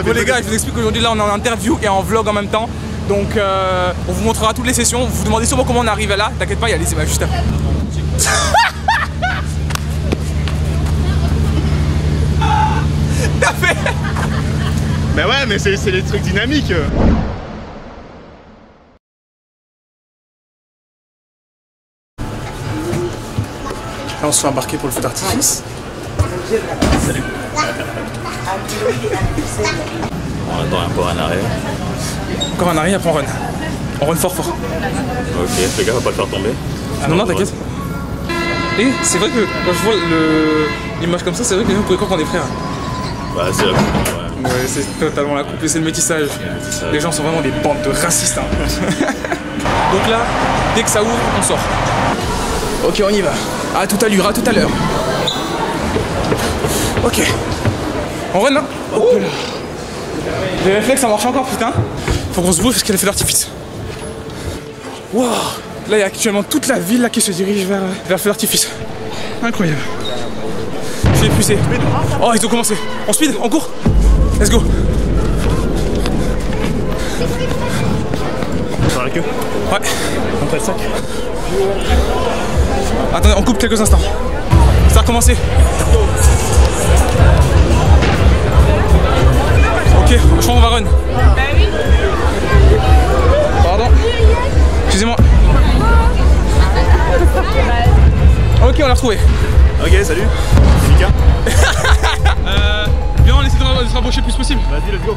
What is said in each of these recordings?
Bon les gars, je vous explique qu'aujourd'hui là on est en interview et en vlog en même temps. Donc on vous montrera toutes les sessions. Vous vous demandez sûrement comment on est arrivé là. T'inquiète pas, il y a les images juste après. T'as fait? Mais ouais, mais c'est les trucs dynamiques. Là on se fait embarquer pour le feu d'artifice. Salut. On attend encore un arrêt. Encore un arrêt, après on run. On run fort fort. Ok, fais gaffe à pas te faire tomber. Non, non, t'inquiète. Et c'est vrai que quand je vois l'image comme ça, c'est vrai que les gens pourraient croire qu'on est frères. Bah c'est la coupe, ouais. Ouais, c'est totalement la coupe et c'est le métissage. Les gens sont vraiment des bandes de racistes. Hein. Donc là, dès que ça ouvre, on sort. Ok, on y va. À tout à l'heure, à tout à l'heure. Ok. On run, hein? Oh. Les réflexes, ça marche encore, putain. Faut qu'on se bouge parce qu'elle a fait l'artifice. Wow. Là, il y a actuellement toute la ville là, qui se dirige vers le feu d'artifice. Incroyable. Je suis épuisé. Oh, ils ont commencé. On speed, on court. Let's go. Sur la queue. Ouais. On prend le sac. Attendez, on coupe quelques instants. Ça a commencé. Ok, je crois qu'on va run. Pardon. Excusez-moi. Ok, on l'a retrouvé. Ok, salut. C'est Mika. Viens, on essaie de se rapprocher le plus possible. Vas-y, let's go.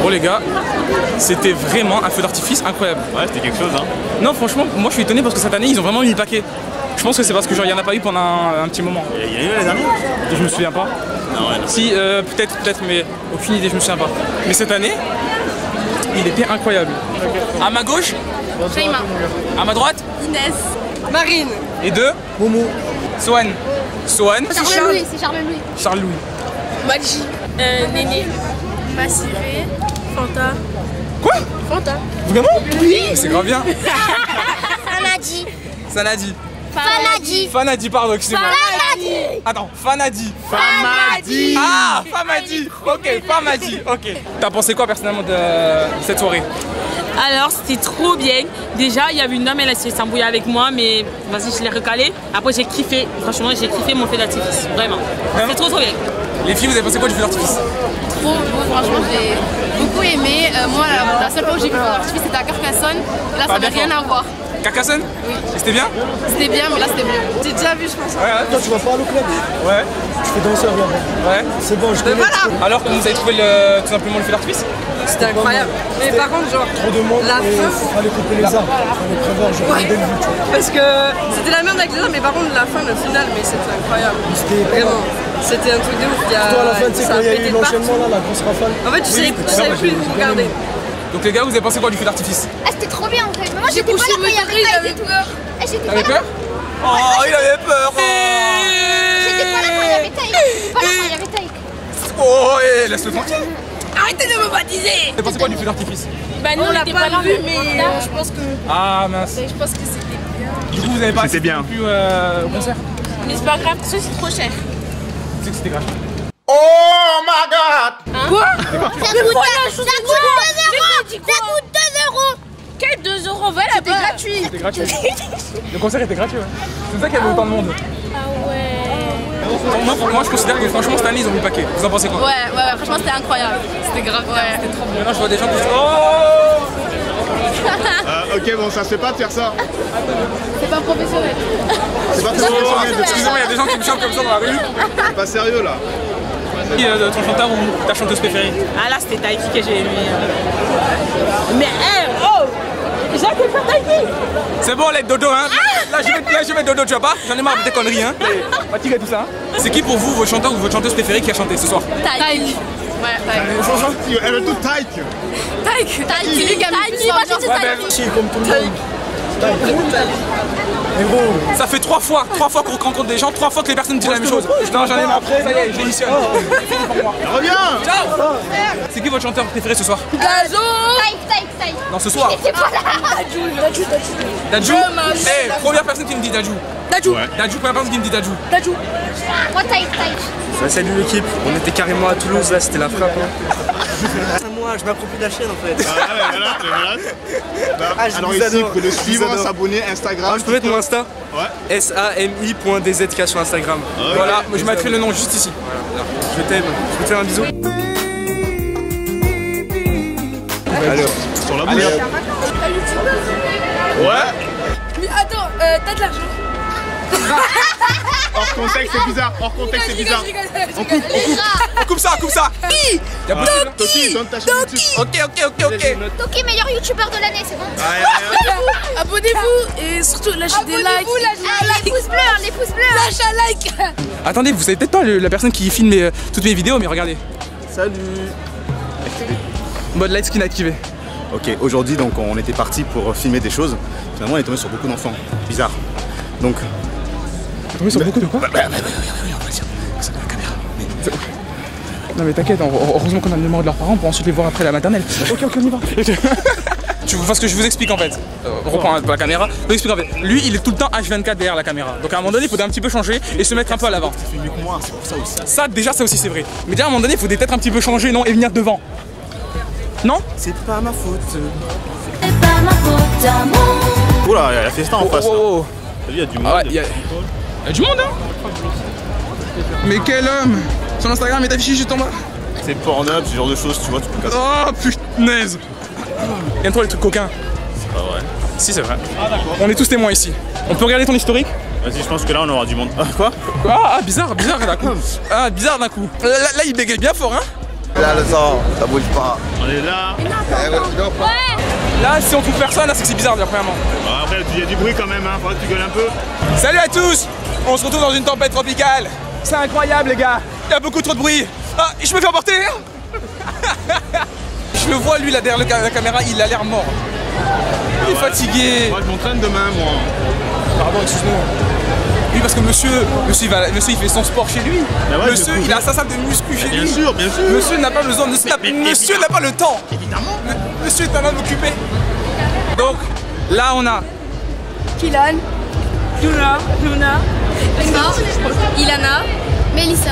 Bon les gars, c'était vraiment un feu d'artifice incroyable. Ouais, c'était quelque chose, hein. Non franchement, moi je suis étonné parce que cette année ils ont vraiment mis le paquet. Je pense que c'est parce que genre il y en a pas eu pendant un petit moment. Il y a eu l'année dernière? Je me souviens pas. Non, ouais, non. Si, peut-être, mais aucune idée, je me souviens pas. Mais cette année, il était incroyable. À ma gauche, Shaima. à ma droite, Inès. Marine. et deux, Momo, Swan. Swan, Charles-Louis, c'est Charles-Louis. Charles-Louis. Maggi. Néné. Massiré. Fanta. Quoi? Fanta. Vraiment? Oui. C'est grave bien. Fanadi. Sanadi. Fanadi. Fanadi, pardon, excusez-moi. Fanadi. Attends, Fanadi. Famadi. Ah, Famadi. Ok, Famadi. Ok. T'as pensé quoi personnellement de cette soirée? Alors c'était trop bien. Déjà il y avait une dame, elle s'est embrouillée avec moi, mais vas-y je l'ai recalée. Après j'ai kiffé, franchement j'ai kiffé mon feu d'artifice, vraiment. C'est trop bien. Les filles, vous avez pensé quoi du feu d'artifice? Trop beau, franchement, j'ai beaucoup aimé. Moi, la seule fois où j'ai vu le feu d'artifice, c'était à Carcassonne. Là, ça n'avait rien à voir. Carcassonne? Oui. C'était bien? C'était bien, mais là, c'était mieux. J'ai déjà vu, je pense. Ouais. Toi, tu vas pas au club? Ouais. Je fais danseur là-bas. Ouais. C'est bon, je connais. Alors, vous avez trouvé tout simplement le feu d'artifice? C'était incroyable. Mais par contre, genre, Trop de monde la et fin, fallait couper les arbres. Fallait prévoir, genre, dès le but. parce que c'était la merde avec les arbres, mais par contre, la fin, le final, mais c'était incroyable. Vraiment, c'était un truc de ouf. Toi, à la fin, tu sais, ça quand il y a pété eu de partout. l'enchaînement, là, la grosse rafale. En fait, tu savais plus où regarder. Donc, les gars, vous avez pensé quoi du feu d'artifice? Ah, c'était trop bien, en fait. Mais moi, j'étais pas là quand il y avait Taïk et tout. J'étais T'avais pas là. peur? Oh, il avait peur! J'étais pas là quand il y avait Taïk. J'étais pas là quand il y avait Taïk. Oh, laisse-le tranquille! Arrêtez de me baptiser. Vous avez pensé quoi du feu d'artifice? Bah nous On l'a pas vu, mais je je pense que. Ah, mince. Je pense que c'était bien. Du coup, vous avez pas C'était bien. plus au concert? Mais c'est pas grave, parce que c'est trop cher. Tu sais que c'était grave. Oh my god. Ça coûte 2 euros. Quel 2 euros, voilà, C'était gratuit. C'était gratuit. Le concert était gratuit, ouais. C'est ça qu'il y avait autant de monde. Moi, je considère que franchement, cette année, ils ont mis le paquet. Vous en pensez quoi? Ouais, franchement, c'était incroyable. C'était grave, c'était trop bien. Maintenant, je vois des gens qui disent oh! Ok, bon, ça se fait pas de faire ça. C'est pas professionnel. C'est pas Oh, professionnel de faire excusez-moi, il y a des gens qui me chantent comme ça dans la rue. C'est pas sérieux là. Qui est ton chanteur ou ta chanteuse préférée? Ah là c'était Taïki que j'ai aimé. Mais oh, j'ai fait Taïki. C'est bon, les dodo, hein? Là, je vais dodo, tu vois pas? J'en ai marre de tes conneries, hein? On va tirer tout ça, hein? C'est qui pour vous, votre chanteur ou votre chanteuse préférée qui a chanté ce soir? Taïk. Ouais, Taïk. Elle veut tout taille. Taïk. Taïk. C'est lui qui a mis plus moi, d'ambiance. j'ai Ouais, Si, comme tout le monde. Mais gros, ça fait 3 fois qu'on rencontre des gens, 3 fois que les personnes disent la même chose. Non, j'en ai marre. Ça y est, je démissionne. C'est fini pour moi. Reviens. Ciao! C'est qui votre chanteur préféré ce soir? Taïk. Non, ce soir. C'est pas là. Dadju? Eh, première personne qui me dit Dadju. Dadju. Dadju, première personne qui me dit Dadju. Dadju. Moi, Taïk. bah, salut l'équipe. On était carrément à Toulouse, là, c'était la frappe. Moi, je m'approprie de la chaîne en fait. Ah ouais, voilà. Bah, Ah, je alors vous ici, adore. il faut le Je vous suivre, adore. s'abonner, Instagram. Ah, je peux mettre mon Insta? Ouais. sami.dzk sur Instagram. Voilà, je mettrai le nom juste ici. Je t'aime. Je peux te faire un bisou? Alors, sur la bouche. Ouais. Mais attends, t'as de l'argent. Hors contexte, c'est bizarre. Hors contexte, c'est bizarre. Coupe ça! Y'a pas de Toki, donne ta chaîne YouTube. Ok. Toki, meilleur youtubeur de l'année, c'est bon. Abonnez-vous et surtout lâchez des likes. Ah, les pouces bleus, Lâchez un like. Attendez, vous savez peut-être pas la personne qui filme toutes mes vidéos, mais regardez. Salut. Mode light skin activé. Ok, aujourd'hui donc on était parti pour filmer des choses. Finalement on est tombé sur beaucoup d'enfants. Bizarre. Donc. Tombé sur beaucoup de quoi? On va dire. C'est la caméra. Non mais t'inquiète, heureusement qu'on a le numéro de leurs parents pour ensuite les voir après la maternelle. Ok, on y va. Tu vois ce que je vous explique en fait. Reprends la caméra. Je vous explique en fait. Lui il est tout le temps H24 derrière la caméra. Donc à un moment donné il faudrait un petit peu changer et se mettre un peu à l'avant. Tu fais mieux que moi, c'est pour ça aussi. Ça déjà ça aussi c'est vrai. Mais déjà à un moment donné il faut peut-être un petit peu changer non et venir devant. Non? C'est pas ma faute. Oula, il y a la fiesta en face. Là. Oh. T'as vu, il y a du monde. Ah ouais, il y a du monde hein. Mais quel homme! Son Instagram est affiché juste en bas. C'est Pornhub, ce genre de choses, tu vois, tu peux casser. Oh punaise! Il y a trop les trucs coquins. C'est pas vrai. Si c'est vrai. On est tous témoins ici. On peut regarder ton historique? Vas-y, je pense que là on aura du monde. Ah, quoi? Ah bizarre d'un coup. Ah bizarre d'un coup. Là il bégaye bien fort hein. Là le sang, ça bouge pas. On est là. Là si on trouve personne là c'est que c'est bizarre déjà premièrement. Bon, après, il y a du bruit quand même, hein. Faudrait que tu gueules un peu. Salut à tous! On se retrouve dans une tempête tropicale. C'est incroyable les gars. Il y a beaucoup trop de bruit. Ah je me fais emporter. Je le vois lui là derrière la caméra, il a l'air mort. Il est fatigué. Moi je m'entraîne demain, moi. Pardon, excuse-moi. Oui, parce que monsieur il fait son sport chez lui. ouais, Monsieur, il a sa salle de muscu chez lui. Bien sûr. Monsieur n'a pas besoin, monsieur n'a pas le temps. Évidemment. Monsieur est un homme occupé. Donc, là, on a Kylan, Luna, Ilana, Mélissa.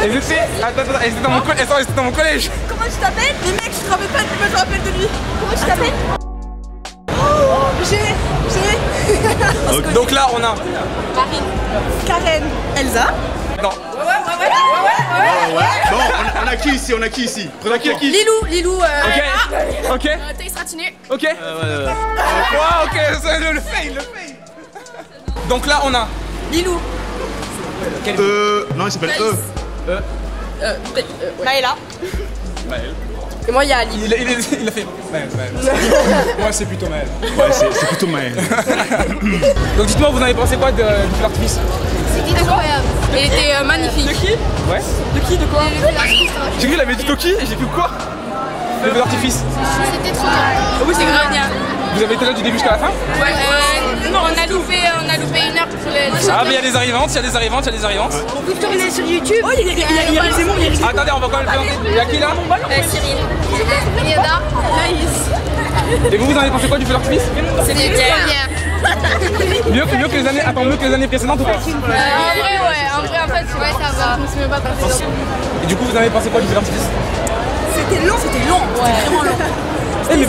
elles étaient dans mon collège. Comment tu t'appelles? Mais mec, je te rappelle pas, je me rappelle de lui. Comment tu t'appelles? Oh, j'ai. Donc là, on a Marine, Karen, Elsa. non. Ouais. Bon, on a qui ici? On a qui ici? Lilou, Ok. Thaïs Ratiné. Ok. Ouais, ok, c'est le fail. Donc là, on a Lilou, Non, il s'appelle Maëla. Et moi, il y a Ali. Il a fait. Moi, c'est plutôt Maël. Ouais, c'est plutôt Maël. Donc dites-moi, vous en avez pensé quoi du feu d'artifice? C'était incroyable. Elle était magnifique. De qui? Ouais. De quoi? J'ai cru qu'il avait dit Toki et j'ai cru quoi? Le feu d'artifice. C'était trop bien. Oui, c'est grave bien. Vous avez été là du début jusqu'à la fin? Ouais, non, on a loupé 1 heure pour les Ah, mais il y a des arrivantes. On peut tourner sur YouTube. Oh, il y a Rizemont, Attendez, on va quand même le présenter. Il y a qui là? Cyril. Riada. Naïs. Et vous en avez pensé quoi du feu d'artifice? C'était trop bien. Mieux que les années précédentes ou pas? En vrai, en fait, ouais, ça va. Je me souviens pas de passer. Et du coup, vous en avez pensé quoi du feu d'artifice? C'était long. C'était vraiment long. Eh, mais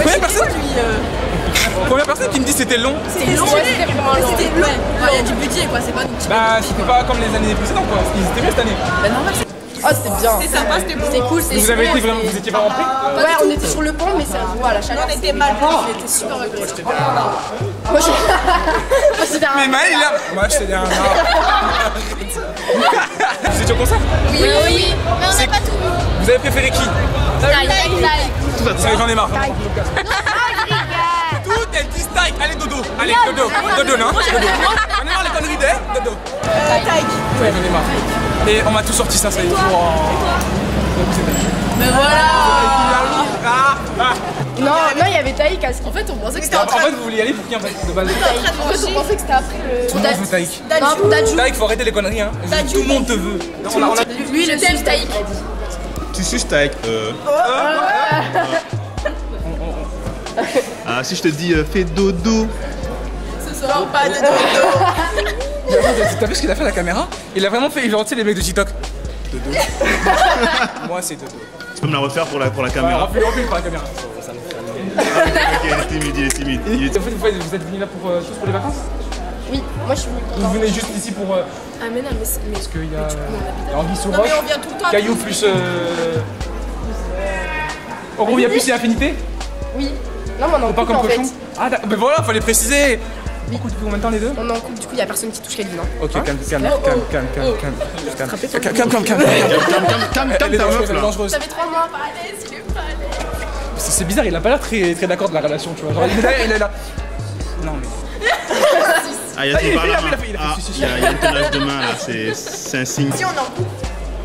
première personne qui me dit c'était long. C'était long. C'était long. Il y a du budget, quoi. C'est pas nous. Bah, c'était pas comme les années précédentes, quoi. Ils étaient bien cette année. Bah, normal. Oh, c'était bien. C'était sympa, c'était cool. Vous étiez vraiment pris? Ouais, on était sur le pont, mais ça, voilà, chaleur. On était mal pris, on était super agressifs. Moi, j'étais Mais Maël, il est là. Moi, j'étais derrière un arbre. Vous étiez au concert? Oui. Mais on n'a pas tout vu. Vous avez préféré qui? J'en ai marre. Tout est distaille. Allez, dodo. Allez, dodo, non? Dodo. On est marre les conneries de dodo. Ouais, j'en ai marre. Et on m'a tout sorti ça y est. Mais voilà. Non, il y avait Taïk. En fait, on pensait que c'était En fait, vous vouliez y aller pour qui en fait de base? En fait, on pensait que c'était après le. Tout le monde veut Taïk. Dadju. Taïk, faut arrêter les conneries, hein. Tout le monde te veut. Lui, le suce Taïk. Tu suces avec Ah, si je te dis fais dodo. Ce soir, pas de dodo. T'as vu ce qu'il a fait à la caméra? Il a vraiment fait genre, tu sais, les mecs de TikTok. Dodo. Moi, c'est dodo. Tu peux me la refaire pour la caméra? Remplis pour la caméra. Ok, il est timide. En fait, vous êtes venus là pour tous pour les vacances? Oui, moi je suis venue. Vous venez juste ici pour. Ah, mais non, mais. Parce qu'il y a Anguille sous Non, roche, mais on vient tout le temps. Caillou plus. En gros, il y a plus d'infinité? Oui. Non, mais on est en Pas couple comme en fait. cochon? Ah, mais voilà, fallait préciser! Du coup, depuis combien de temps les deux? On est en couple, du coup, il y a personne qui touche Kelvin. Ok, calme. Calme ta meuf là. Dangereuse. Ça fait 3 mois, pas à l'aise, il est pas à l'aise. C'est bizarre, il a pas l'air très d'accord de la relation, tu vois. Genre, il est là. Non, mais. Ah, il y a tout par la main. Il a Ah, fait il y a un tonnage de main là, c'est un signe. Si on est en couple.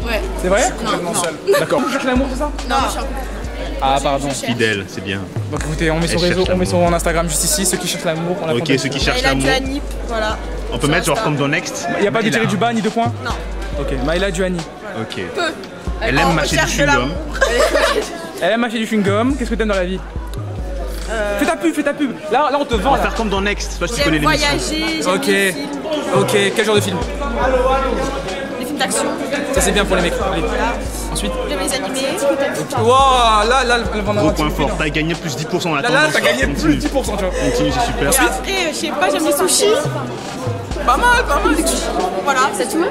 Ouais. C'est vrai? Complètement seul. D'accord. Vous cherchez l'amour, c'est ça? Non, moi je suis en couple. Ah, pardon. Fidèle, c'est bien. Donc écoutez, on met sur réseau, on met sur Instagram juste ici, ceux qui cherchent l'amour. On la Ok, contacte. ceux qui cherchent Elle a l'amour. du Anip, voilà. On peut mettre genre comme dans Next. Il n'y a pas de tiré du bas ni de points? Non. Ok, Maïla Duani. Ok. Peu. Elle aime mâcher du chewing-gum. Elle aime mâcher du chewing-gum. Qu'est-ce que t'aimes dans la vie? Fais ta pub. Là, on te vend. On va Là. faire comme dans Next. Je sais pas si tu connais J'aime l'émission. voyager, j'aime Ok. les films, Ok, quel genre de film? les films d'action. Ça c'est bien pour les mecs. Allez. Ensuite. J'aime les animés. Waouh, là, elle va en Gros avoir point un fort. petit peu, T'as gagné plus 10% dans la Là, tendance. t'as gagné plus de 10%, tu vois. Continue, c'est super. Et après, je sais pas, j'aime les sushis. Pas mal. Voilà, c'est tout.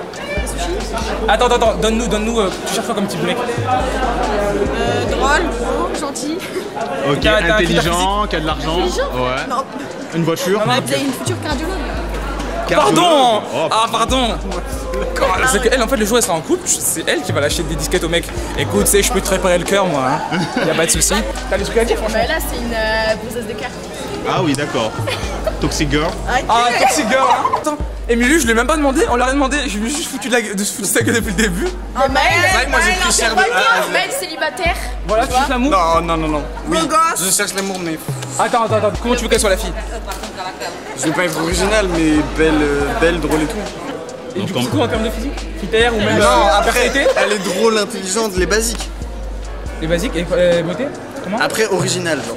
Attends, donne-nous, tu cherches quoi comme type de mec? Drôle, beau, gentil. Ok, T'as un intelligent, qui a de l'argent. Ouais. Non. Une voiture. On a déjà une future cardiologue. Pardon! Oh, Ah, pardon! C'est qu'elle, en fait, le jour où elle sera en couple, c'est elle qui va lâcher des disquettes au mec. Écoute, tu sais, je peux te réparer le cœur, moi. Hein. Y a pas de soucis. T'as des trucs à dire, franchement? Bah là, c'est une poseuse de cœur. Ah oui, d'accord. Toxic Girl. Ah, Toxic Girl, hein. Attends, Émilie, je lui ai même pas demandé, on lui a rien demandé, je lui ai juste foutu de sa gueule depuis le début. Ah, Maël, Moi j'ai pris cher de. Maël célibataire. Voilà, tu cherches l'amour. Non. Oui, Mon gosse. je cherche l'amour, mais Attends, comment tu veux qu'elle soit la fille? je vais pas être original, mais belle, drôle et tout. Et du coup, en termes de physique? Critères ou même Non, après, personnalité? elle est drôle, intelligente, les basiques. Les basiques et beauté? Comment? Après, original, genre.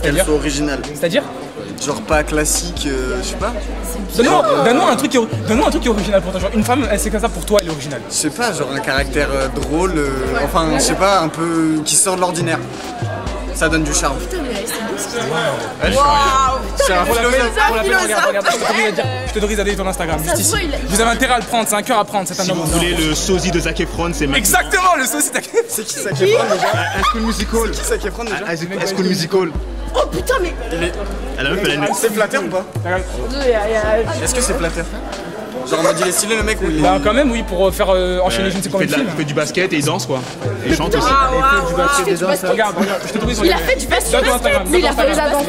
Qu'elle soit originale. C'est-à-dire? Genre pas classique, je sais pas. Donne-nous un truc qui est original pour toi. Genre, une femme, elle c'est comme ça pour toi, elle est originale. Je sais pas, genre un caractère drôle, enfin, je sais pas, un peu qui sort de l'ordinaire. Ça donne du charme. C'est un philosophe. Regarde, je t'autorise à donner ton Instagram, juste ici. Vous avez intérêt à le prendre, c'est un cœur à prendre, c'est un Si homme. vous voulez le sosie de Zac Efron, c'est maintenant. Exactement, le sauce, C'est qui ça qui est prendre déjà? High School Musical. Qui ça qui est prendre déjà? High School Musical. Oh putain, mais. La meuf, elle a une... C'est flatteur ou pas? Est-ce que c'est flatteur? Genre on m'a dit il est stylé le mec ou il est... Bah quand même oui, pour faire enchaîner je ne sais combien de films. Il fait du basket et il danse quoi. Et il chante aussi. Regarde, je t'autorise. Il a fait du basket. Donne ton Instagram. Mais il a fait la danse.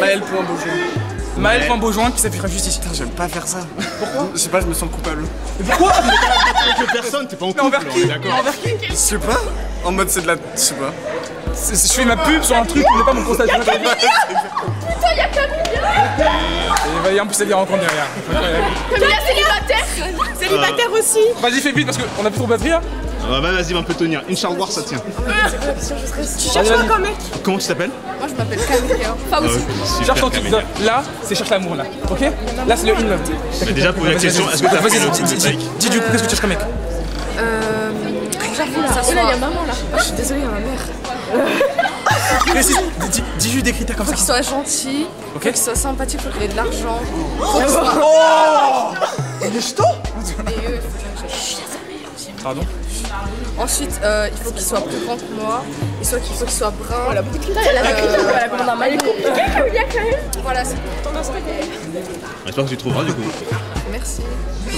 Maël.Beaujoin qui s'affichera juste ici. Putain, j'aime pas faire ça. Pourquoi? Je sais pas, je me sens coupable. Pourquoi? Avec personne, t'es pas en couple, envers qui? d'accord. Envers qui? Je sais pas. En mode c'est de la... Je sais pas. Je fais ma pub sur un truc qui n'est pas mon constat. Putain, y'a Camille. Et en plus ça vient rencontrer derrière. Camille célibataire. Célibataire aussi. Vas-y fais vite parce qu'on a plus trop de batterie là. Ah bah vas-y, on peut tenir. Inch'Allah, ça tient. Tu cherches quoi comme mec? Comment tu t'appelles? Moi je m'appelle Camille. Enfin aussi. Cherche ton truc. Là c'est cherche l'amour là. Ok? Là c'est le in love. Mais déjà pour la question, est-ce que t'as fait le Dis du coup qu'est-ce que tu cherches comme mec? Oh là, il y a maman là. Je suis désolée, il y a ma mère. Précise, dis juste des critères comme ça. Faut qu'il soit gentil, Ok. faut qu'il soit sympathique, faut qu'il ait de l'argent. Faut qu'il soit. Oh! Il est jeton? Pardon? Ensuite, il faut qu'il soit plus grand que moi. Il faut qu'il soit brun. Elle a beaucoup de critères. Elle a commandé un maillot. Voilà, c'est J'espère que tu trouveras du coup. merci. Tu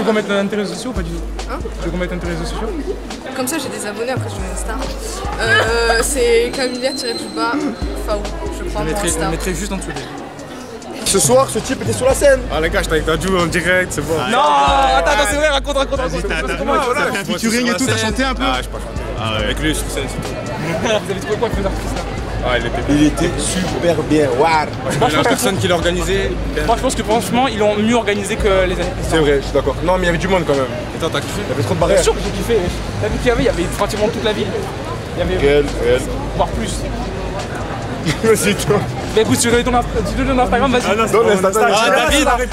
veux qu'on mette un réseaux sociaux ou pas du tout? Hein? Tu veux qu'on mette un réseaux sociaux? Comme ça, j'ai des abonnés. Après, je mets Insta. C'est Camilla-du-bas. Faou. Je prends mon Je Insta. mettrai juste en dessous. Ce soir, ce type était sur la scène. Ah les gars, j'étais avec Dadju en direct, c'est bon. Non, attends, c'est vrai, raconte. Vas-y, t'as fait un featuring et tout, t'as chanté un peu? Ah, je pas chanté. Ah ouais. Avec lui, sur scène, c'est tout. Vous avez trouvé quoi avec les artistes là? Ah, Il était super bien. Waouh. La personne qui l'a organisé. Moi je pense que franchement ils l'ont mieux organisé que les années C'est précédentes. vrai, je suis d'accord. Non, mais il y avait du monde quand même. Attends, t'as kiffé? Il y avait trop de Bien barrières. sûr que j'ai kiffé. T'as vu qu'il y avait pratiquement toute la ville. Il y avait Réel. voire plus. Vas-y, toi. Mais écoute, tu veux donner ton Instagram, vas-y. Donne l'Instagram.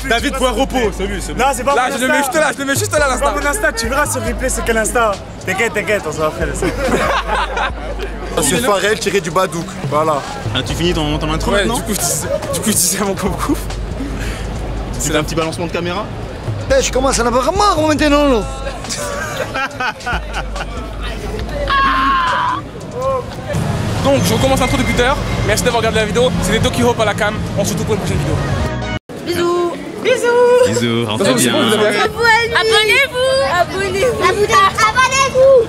David Point Repos, c'est lui, c'est lui. Non, c'est pas Là, mon je le mets Insta. juste là, je le mets juste là C'est pas l'insta. mon Insta, tu verras sur replay c'est quel Insta. T'inquiète, on s'en va faire ça. C'est Pharrell tiré du Badouk. Voilà. Ah, tu finis ton intro Ouais, maintenant? du coup je disais à mon concours. C'est un petit balancement de caméra? Eh, je commence à en avoir marre maintenant. Là. Donc je recommence l'intro depuis tout à l'heure. Merci d'avoir regardé la vidéo. C'était Doki Hope à la cam. On se retrouve pour une prochaine vidéo. Bisous. Bisous, rentrez bien. Abonnez-vous. Abonnez-vous.